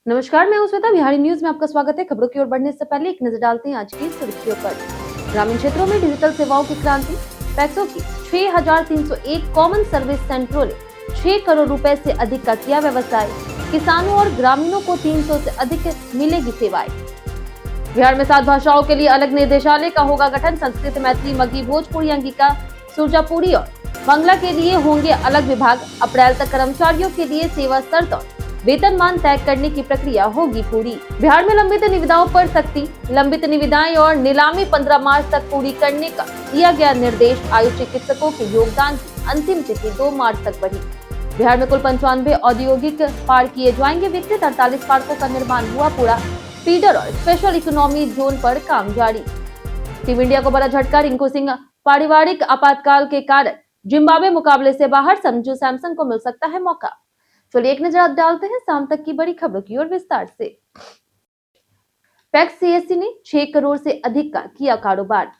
नमस्कार, मैं हूं श्वेता। बिहारी न्यूज में आपका स्वागत है। खबरों की ओर बढ़ने से पहले एक नजर डालते हैं आज की सुर्खियों पर। ग्रामीण क्षेत्रों में डिजिटल सेवाओं की क्रांति। पैक्सों की 6,301 कॉमन सर्विस सेंटरों ने 6 करोड़ रुपए से अधिक का किया व्यवसाय। किसानों और ग्रामीणों को 300 से अधिक मिलेगी सेवाएं। बिहार में 7 भाषाओं के लिए अलग निर्देशालय का होगा गठन। संस्कृत, मैथिली, मगही, भोजपुरी, अंगिका, सुरजापुरी और बांग्ला के लिए होंगे अलग विभाग। अप्रैल तक कर्मचारियों के लिए सेवा शर्त और वेतनमान तय करने की प्रक्रिया होगी पूरी। बिहार में लंबित निविदाओं पर सख्ती। लंबित निविदाएं और नीलामी 15 मार्च तक पूरी करने का दिया गया निर्देश। आयुष चिकित्सकों के योगदान की अंतिम तिथि 2 मार्च तक बढ़ी। बिहार में कुल 95 औद्योगिक पार्क किए जाएंगे विकसित। 48 पार्कों का निर्माण हुआ पूरा। फीडर और स्पेशल इकोनॉमी जोन पर काम जारी। टीम इंडिया को बड़ा झटका। रिंकू सिंह पारिवारिक आपातकाल के कारण जिम्बाब्वे मुकाबले से बाहर। संजू सैमसन को मिल सकता है मौका। चलिए एक नजर डालते हैं शाम तक की बड़ी खबरों की ओर विस्तार से। पैक्स सीएससी ने 6 करोड़ से अधिक का किया कारोबार।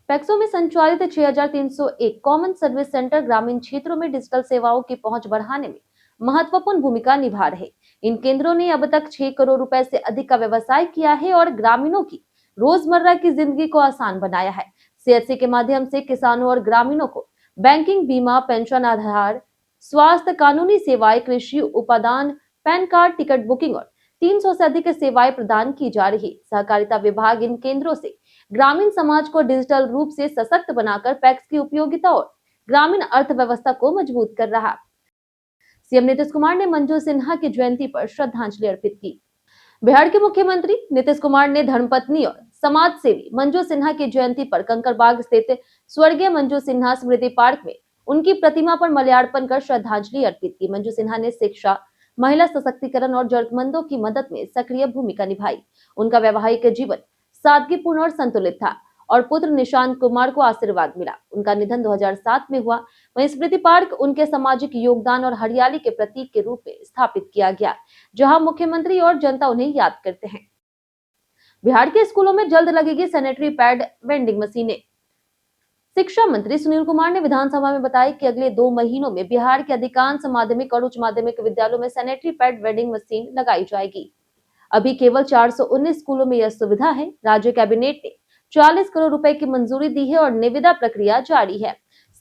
पैक्सों में संचालित 6,301 कॉमन सर्विस सेंटर ग्रामीण क्षेत्रों में डिजिटल सेवाओं की पहुंच बढ़ाने में महत्वपूर्ण भूमिका निभा रहे। इन केंद्रों ने अब तक 6 करोड़ रुपए से अधिक का व्यवसाय किया है और ग्रामीणों की रोजमर्रा की जिंदगी को आसान बनाया है। सीएससी के माध्यम से किसानों और ग्रामीणों को बैंकिंग, बीमा, पेंशन, आधार, स्वास्थ्य, कानूनी सेवाएं, कृषि उपादान, पैन कार्ड, टिकट बुकिंग और 300 से अधिक सेवाएं प्रदान की जा रही। सहकारिता विभाग इन केंद्रों से ग्रामीण समाज को डिजिटल रूप से सशक्त बनाकर पैक्स की उपयोगिता और ग्रामीण अर्थव्यवस्था को मजबूत कर रहा। सीएम नीतीश कुमार ने मंजू सिन्हा की जयंती पर श्रद्धांजलि अर्पित की। बिहार के मुख्यमंत्री नीतीश कुमार ने धर्मपत्नी और समाज सेवी मंजू सिन्हा की जयंती पर कंकड़बाग स्थित स्वर्गीय मंजू सिन्हा स्मृति पार्क में उनकी प्रतिमा पर माल्यार्पण कर श्रद्धांजलि अर्पित की। मंजू सिन्हा ने शिक्षा, महिला सशक्तिकरण और जरूरतमंदों की मदद में सक्रिय भूमिका निभाई। उनका वैवाहिक जीवन सादगीपूर्ण और संतुलित था और पुत्र निशांत कुमार को आशीर्वाद मिला। उनका निधन 2007 में हुआ। वहीं स्मृति पार्क उनके सामाजिक योगदान और हरियाली के प्रतीक के रूप में स्थापित किया गया, जहां मुख्यमंत्री और जनता उन्हें याद करते हैं। बिहार के स्कूलों में जल्द लगेगी सैनिटरी पैड वेंडिंग मशीनें। शिक्षा मंत्री सुनील कुमार ने विधानसभा में बताया कि अगले 2 महीनों में बिहार के अधिकांश माध्यमिक और उच्च माध्यमिक विद्यालयों में सैनिटरी पैड वेंडिंग मशीन लगाई जाएगी। अभी केवल 419 स्कूलों में यह सुविधा है। राज्य कैबिनेट ने 40 करोड़ रुपए की मंजूरी दी है और निविदा प्रक्रिया जारी है।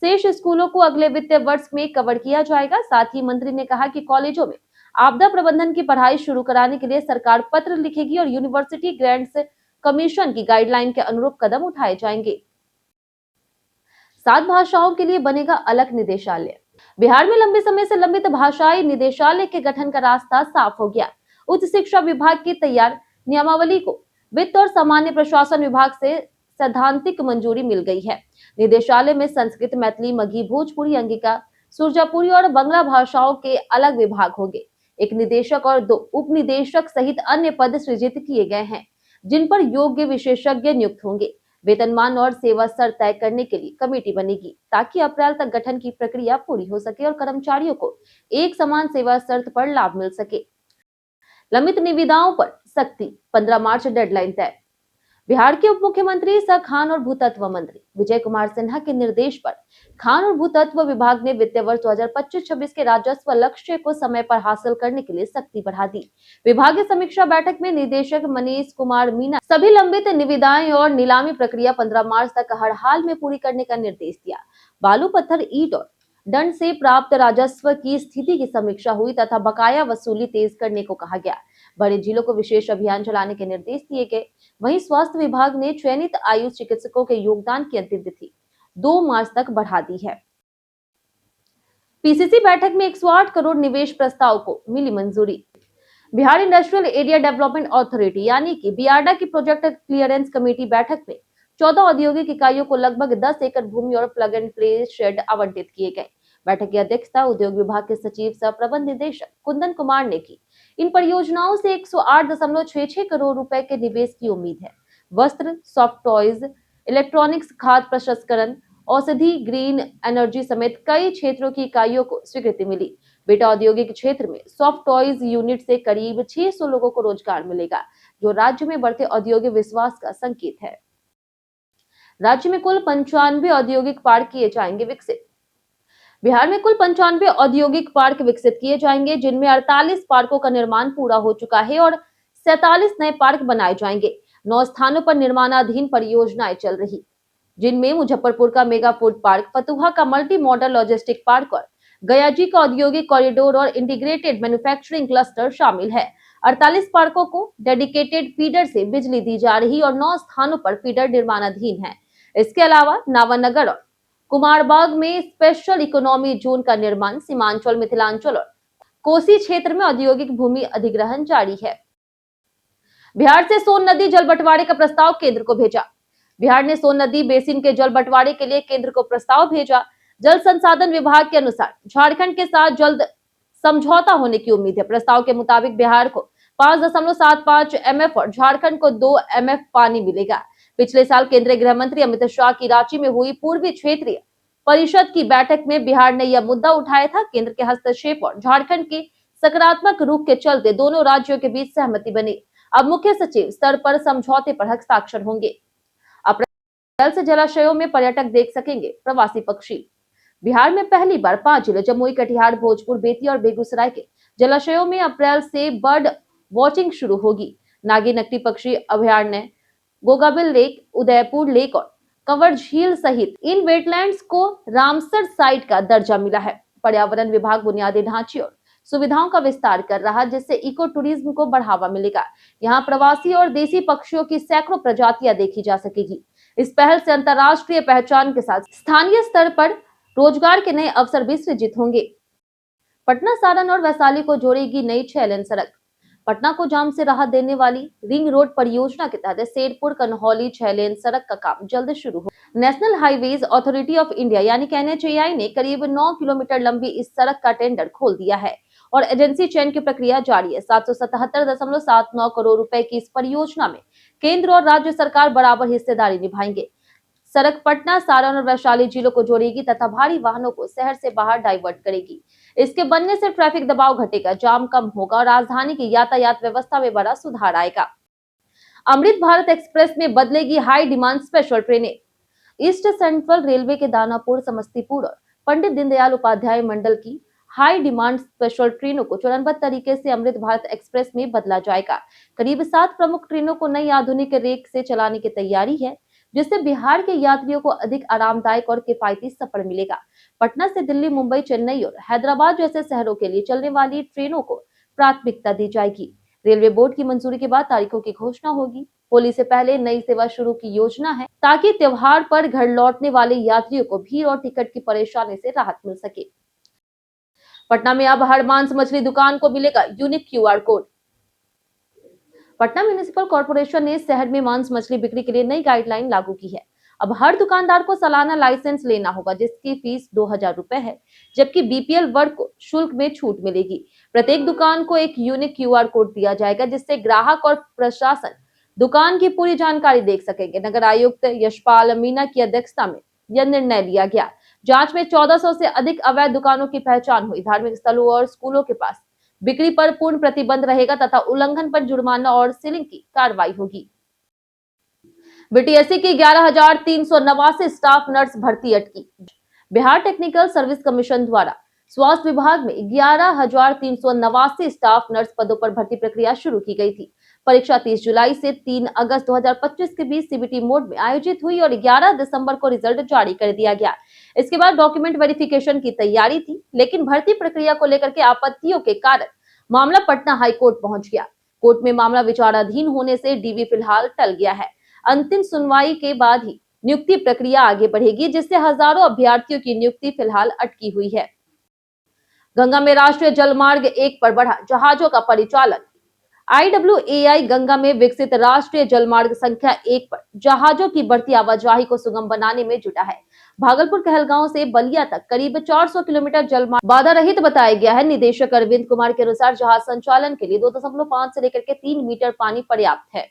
शेष स्कूलों को अगले वित्तीय वर्ष में कवर किया जाएगा। साथ ही मंत्री ने कहा कि कॉलेजों में आपदा प्रबंधन की पढ़ाई शुरू कराने के लिए सरकार पत्र लिखेगी और यूनिवर्सिटी ग्रांट्स कमीशन की गाइडलाइन के अनुरूप कदम उठाए जाएंगे। 7 भाषाओं के लिए बनेगा अलग निदेशालय। बिहार में लंबे समय से लंबित भाषाई निदेशालय के गठन का रास्ता साफ हो गया। उच्च शिक्षा विभाग की तैयार नियमावली को वित्त और सामान्य प्रशासन विभाग से सैद्धांतिक मंजूरी मिल गई है। निदेशालय में संस्कृत, मैथिली, मगही, भोजपुरी, अंगिका, सुरजापुरी और बांग्ला भाषाओं के अलग विभाग होंगे। एक निदेशक और 2 उप निदेशक सहित अन्य पद सृजित किए गए हैं, जिन पर योग्य विशेषज्ञ नियुक्त होंगे। वेतनमान और सेवा स्तर तय करने के लिए कमेटी बनेगी, ताकि अप्रैल तक गठन की प्रक्रिया पूरी हो सके और कर्मचारियों को एक समान सेवा शर्त पर लाभ मिल सके। लंबित निविदाओं पर सख्ती, 15 मार्च डेडलाइन तय। बिहार के उप मुख्यमंत्री सह खान और भूतत्व मंत्री विजय कुमार सिन्हा के निर्देश पर खान और भूतत्व विभाग ने वित्तीय वर्ष 2025-26 के राजस्व लक्ष्य को समय पर हासिल करने के लिए सख्ती बढ़ा दी। विभागीय समीक्षा बैठक में निदेशक मनीष कुमार मीना सभी लंबित निविदाएं और नीलामी प्रक्रिया 15 मार्च तक हर हाल में पूरी करने का निर्देश दिया। बालू, पत्थर, ईंट और दंड से प्राप्त राजस्व की स्थिति की समीक्षा हुई तथा बकाया वसूली तेज करने को कहा गया। बड़े जिलों को विशेष अभियान चलाने के निर्देश दिए गए। वहीं स्वास्थ्य विभाग ने चयनित आयुष चिकित्सकों के योगदान की अंतिम तिथि 2 मार्च तक बढ़ा दी है। पीसीसी बैठक में 108 करोड़ निवेश प्रस्ताव को मिली मंजूरी। Bihar industrial area development authority यानी कि बियाडा की प्रोजेक्ट क्लियरेंस कमेटी बैठक में 14 औद्योगिक इकाइयों को लगभग 10 एकड़ भूमि और प्लग एंड प्ले शेड आवंटित किए गए। बैठक की अध्यक्षता उद्योग विभाग के सचिव सह प्रबंध निदेशक कुंदन कुमार ने की। इन परियोजनाओं से 108.66 करोड़ रुपए के निवेश की उम्मीद है। वस्त्र, सॉफ्ट टॉयज, इलेक्ट्रॉनिक्स, खाद्य प्रसंस्करण, औषधि, ग्रीन एनर्जी समेत कई क्षेत्रों की इकाइयों को स्वीकृति मिली। बेटा औद्योगिक क्षेत्र में सॉफ्ट टॉयज यूनिट से करीब 600 लोगों को रोजगार मिलेगा, जो राज्य में बढ़ते औद्योगिक विश्वास का संकेत है। राज्य में कुल 95 औद्योगिक पार्क किए जाएंगे विकसित। बिहार में कुल 95 औद्योगिक पार्क विकसित किए जाएंगे, जिनमें 48 पार्कों का निर्माण पूरा हो चुका है और 47 नए पार्क बनाए जाएंगे। 9 स्थानों पर निर्माणाधीन परियोजनाएं चल रही, जिनमें मुजफ्फरपुर का मेगा फूड पार्क, फतुहा का मल्टी मॉडल लॉजिस्टिक पार्क और गयाजी का औद्योगिक कॉरिडोर और इंटीग्रेटेड मैन्युफैक्चरिंग क्लस्टर शामिल है। 48 पार्कों को डेडिकेटेड फीडर से बिजली दी जा रही और 9 स्थानों पर फीडर निर्माणाधीन है। इसके अलावा नावानगर और कुमारबाग में स्पेशल इकोनॉमी जोन का निर्माण, सीमांचल, मिथिलांचल और कोसी क्षेत्र में औद्योगिक भूमि अधिग्रहण जारी है। बिहार से सोन नदी जल बंटवारे का प्रस्ताव केंद्र को भेजा। बिहार ने सोन नदी बेसिन के जल बंटवारे के लिए केंद्र को प्रस्ताव भेजा। जल संसाधन विभाग के अनुसार झारखंड के साथ जल्द समझौता होने की उम्मीद है। प्रस्ताव के मुताबिक बिहार को 5.75 MF और झारखंड को 2 MF पानी मिलेगा। पिछले साल केंद्रीय गृह मंत्री अमित शाह की रांची में हुई पूर्वी क्षेत्रीय परिषद की बैठक में बिहार ने यह मुद्दा उठाया था। केंद्र के हस्तक्षेप और झारखंड के सकारात्मक रुख के चलते दोनों राज्यों के बीच सहमति बनी। अब मुख्य सचिव स्तर पर समझौते पर हस्ताक्षर होंगे। अप्रैल से जलाशयों में पर्यटक देख सकेंगे प्रवासी पक्षी। बिहार में पहली बार 5 जिले जमुई, कटिहार, भोजपुर, बेतिया और बेगूसराय के जलाशयों में अप्रैल से बर्ड वॉचिंग शुरू होगी। नागी नकटी पक्षी अभयारण्य, गोगाबिल लेक, उदयपुर लेक और कंवर झील सहित इन वेटलैंड्स को रामसर साइट का दर्जा मिला है। पर्यावरण विभाग बुनियादी ढांचे और सुविधाओं का विस्तार कर रहा, जिससे इको टूरिज्म को बढ़ावा मिलेगा। यहाँ प्रवासी और देसी पक्षियों की सैकड़ों प्रजातियां देखी जा सकेगी। इस पहल से अंतर्राष्ट्रीय पहचान के साथ स्थानीय स्तर पर रोजगार के नए अवसर भी सृजित होंगे। पटना, सारण और वैशाली को जोड़ेगी नई 6 लेन सड़क। पटना को जाम से राहत देने वाली रिंग रोड परियोजना के तहत शेरपुर कन्हौली 6 लेन सड़क का काम जल्द शुरू हो। National highways authority of India यानी कि NHAI ने करीब 9 किलोमीटर लंबी इस सड़क का टेंडर खोल दिया है और एजेंसी चयन की प्रक्रिया जारी है। 777.79 करोड़ रुपए की इस परियोजना में केंद्र और राज्य सरकार बराबर हिस्सेदारी निभाएंगे। सड़क पटना, सारण और वैशाली जिलों को जोड़ेगी तथा भारी वाहनों को शहर से बाहर डाइवर्ट करेगी। इसके बनने से ट्रैफिक दबाव घटेगा, जाम कम होगा और राजधानी की यातायात व्यवस्था में बड़ा सुधार आएगा। अमृत भारत एक्सप्रेस में बदलेगी हाई डिमांड स्पेशल ट्रेनें। ईस्ट सेंट्रल रेलवे के दानापुर, समस्तीपुर और पंडित दीनदयाल उपाध्याय मंडल की हाई डिमांड स्पेशल ट्रेनों को चरणबद्ध तरीके से अमृत भारत एक्सप्रेस में बदला जाएगा। करीब 7 प्रमुख ट्रेनों को नई आधुनिक रेक से चलाने की तैयारी है, जिससे बिहार के यात्रियों को अधिक आरामदायक और किफायती सफर मिलेगा। पटना से दिल्ली, मुंबई, चेन्नई और हैदराबाद जैसे शहरों के लिए चलने वाली ट्रेनों को प्राथमिकता दी जाएगी। रेलवे बोर्ड की मंजूरी के बाद तारीखों की घोषणा होगी। होली से पहले नई सेवा शुरू की योजना है, ताकि त्योहार पर घर लौटने वाले यात्रियों को भीड़ और टिकट की परेशानी से राहत मिल सके। पटना में अब हर मांस मछली दुकान को मिलेगा unique QR code. Patna municipal corporation ने शहर में मांस मछली बिक्री के लिए नई गाइडलाइन लागू की है। अब हर दुकानदार को सालाना लाइसेंस लेना होगा, जिसकी फीस 2000 रुपए है, जबकि BPL वर्ग को शुल्क में छूट मिलेगी। प्रत्येक दुकान को एक यूनिक QR कोड दिया जाएगा, जिससे ग्राहक और प्रशासन दुकान की पूरी जानकारी देख सकेंगे। नगर आयुक्त यशपाल मीना की अध्यक्षता में यह निर्णय लिया गया। जांच में 1400 से अधिक अवैध दुकानों की पहचान हुई। धार्मिक स्थलों और स्कूलों के पास बिक्री पर पूर्ण प्रतिबंध रहेगा तथा उल्लंघन पर जुर्माना और सीलिंग की कार्रवाई होगी। BTSC की 11,389 स्टाफ नर्स भर्ती अटकी। बिहार टेक्निकल सर्विस कमीशन द्वारा स्वास्थ्य विभाग में 11,389 स्टाफ नर्स पदों पर भर्ती प्रक्रिया शुरू की गई थी। परीक्षा 30 जुलाई से 3 अगस्त 2025 के बीच CBT मोड में आयोजित हुई और 11 दिसंबर को रिजल्ट जारी कर दिया गया। इसके बाद डॉक्यूमेंट वेरिफिकेशन की तैयारी थी, लेकिन भर्ती प्रक्रिया को लेकर के आपत्तियों के कारण मामला पटना हाई कोर्ट पहुंच गया। कोर्ट में मामला विचाराधीन होने से DV फिलहाल टल गया है। अंतिम सुनवाई के बाद ही नियुक्ति प्रक्रिया आगे बढ़ेगी, जिससे हजारों अभ्यर्थियों की नियुक्ति फिलहाल अटकी हुई है। गंगा में राष्ट्रीय जलमार्ग 1 पर बढ़ा जहाजों का परिचालन। IWAI गंगा में विकसित राष्ट्रीय जलमार्ग संख्या 1 पर जहाजों की बढ़ती आवाजाही को सुगम बनाने में जुटा है। भागलपुर कहलगांव से बलिया तक करीब 400 किलोमीटर जलमार्ग बाधा रहित बताया गया है। निदेशक अरविंद कुमार के अनुसार जहाज संचालन के लिए 2.5 से लेकर के 3 मीटर पानी पर्याप्त है,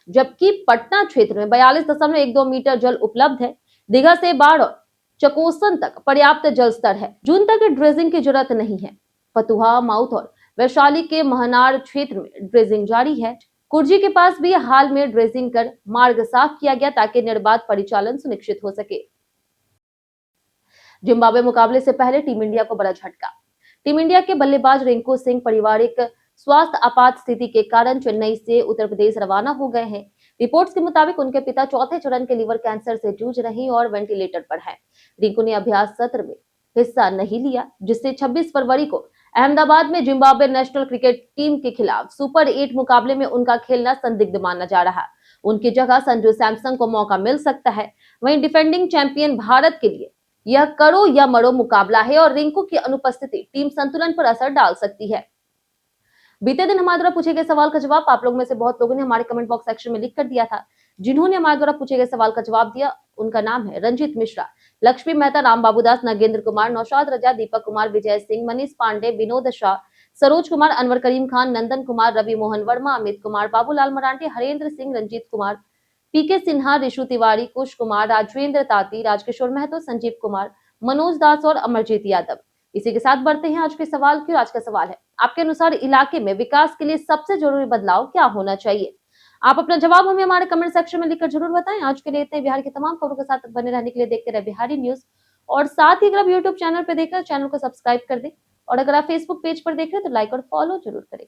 जबकि पटना क्षेत्र में 42.12 मीटर जल उपलब्ध है। दीघा से बाढ़ और चकोसन तक पर्याप्त जल स्तर है। जून तक ड्रेजिंग की जरूरत नहीं है। फतुहा, माउथ और वैशाली के महनार क्षेत्र में ड्रेजिंग जारी है। कुर्जी के पास भी हाल में ड्रेजिंग कर मार्ग साफ किया गया, ताकि निर्बाध परिचालन सुनिश्चित हो सके। जिम्बाब्वे मुकाबले से पहले टीम इंडिया को बड़ा झटका। टीम इंडिया के बल्लेबाज रिंकू सिंह पारिवारिक स्वास्थ्य आपात स्थिति के कारण चेन्नई से उत्तर प्रदेश रवाना हो गए हैं। रिपोर्ट्स के मुताबिक उनके पिता चौथे चरण के लीवर कैंसर से जूझ रहे हैं और वेंटिलेटर पर हैं। रिंकू ने अभ्यास सत्र में हिस्सा नहीं लिया, जिससे 26 फरवरी को अहमदाबाद में जिम्बाब्वे नेशनल क्रिकेट टीम के खिलाफ सुपर 8 मुकाबले में उनका खेलना संदिग्ध माना जा रहा है। उनकी जगह संजू सैमसन को मौका मिल सकता है। वहीं डिफेंडिंग चैंपियन भारत के लिए यह करो या मरो मुकाबला है और रिंकू की अनुपस्थिति टीम संतुलन पर असर डाल सकती है। बीते दिन हमारे द्वारा पूछे गए सवाल का जवाब आप लोग में से बहुत लोगों ने हमारे कमेंट बॉक्स सेक्शन में लिख कर दिया था। जिन्होंने हमारे द्वारा पूछे गए सवाल का जवाब दिया उनका नाम है रंजीत मिश्रा, लक्ष्मी मेहता, राम बाबूदास, नगेंद्र कुमार, नौशाद रजा, दीपक कुमार, विजय सिंह, मनीष पांडे, विनोद शाह, सरोज कुमार, अनवर करीम खान, नंदन कुमार, रवि मोहन वर्मा, अमित कुमार, बाबूलाल मरांडी, हरेंद्र सिंह, रंजीत कुमार, पीके सिन्हा, ऋषु तिवारी, कुश कुमार, राजवेंद्र ताती, राजकिशोर महतो, संजीव कुमार, मनोज दास और अमरजीत यादव। इसी के साथ बढ़ते हैं आज के सवाल की। आज का सवाल है, आपके अनुसार इलाके में विकास के लिए सबसे जरूरी बदलाव क्या होना चाहिए? आप अपना जवाब हमें हमारे कमेंट सेक्शन में लिखकर जरूर बताएं। आज के लिए इतने। बिहार की तमाम खबरों के साथ बने रहने के लिए देखते रहे बिहारी न्यूज और साथ ही अगर आप यूट्यूब चैनल पर देख रहे हैं चैनल को सब्सक्राइब कर दें और अगर आप फेसबुक पेज पर देख रहे हैं तो लाइक और फॉलो जरूर करें।